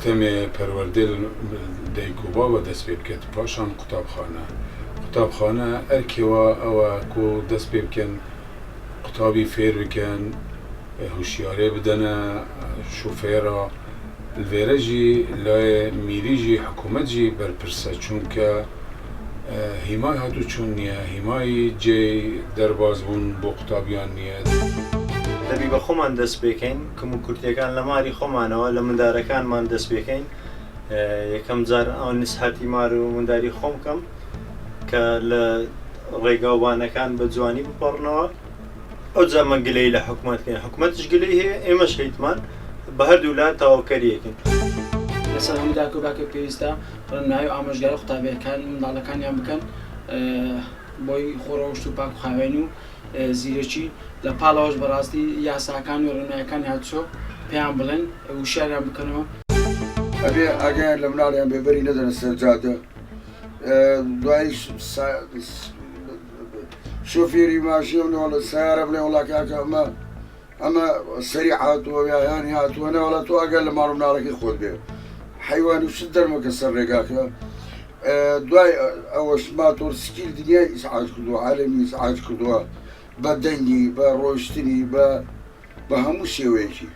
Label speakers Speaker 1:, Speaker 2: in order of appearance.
Speaker 1: دەمێ پەروەردە دایک و باوە دەست پێ بکەێت پاشان قوتابخانە ئەرکێوە ئەوە کۆ دەست پێ بکەن قوتابی فێر بکەن هوشیارێ بدەنە شوفێرە لێرەژی لای میریژی حکوومەتجی بەرپرسە چونکە هیمای هاتوو چون نییە هیمایی جێ دەرباز بوون بۆ قوتابیان نییە
Speaker 2: دەبی بە خۆمان دەست پێکەین کەم و کورتیەکان لە ماری خۆمانەوە لە مندارەکانمان دەست پێکەین یەکەم جار ئەو نسحەتی مار و منداری خۆم کەم کە لە ڕێگاوبانەکان بە جوانی بپەڕنەوە ئەو جامە گلەی لە حکوومەتکەین حکوومەتش گلەی هەیە ئێمەش هەیتمان بە هەردوو لا تاواکاریەکەین
Speaker 3: لەسەر هەموو داکۆباکە پێویستە ڕێنمایی و ئامۆژگاری قوتابیەکان منداڵەکانیان بکەن بۆی خۆڕەوشت و پاک و خاوێنی و زیرەکی لە پاڵەوەش بەڕاستی یاساکان و ڕێنماییەکانی هاتوچۆ پێیان بڵێن وشیاریان بکەنەوە
Speaker 4: ئەبێ ئاگایان لە مناڵیان بێبەری نەدەنە سەر جادە دوای شۆفێری ماشینەوە لە سیارە بڵێ وڵاکاکە ئەمە سەری هاتووە یانی هاتووە نەوەڵە تۆ ئەگەر لە ماڵ و مناڵەکەی خۆت بێ حیوانی شت دەرمەکە سەر ڕێگاکە دوای ئەوەش ماتۆر سکیل دنیای ئیسعاج کردووە عالەمی ئیسعاج کردووە بە دەنگی بە ڕۆیشتنی بە هەموو شێوەیەکی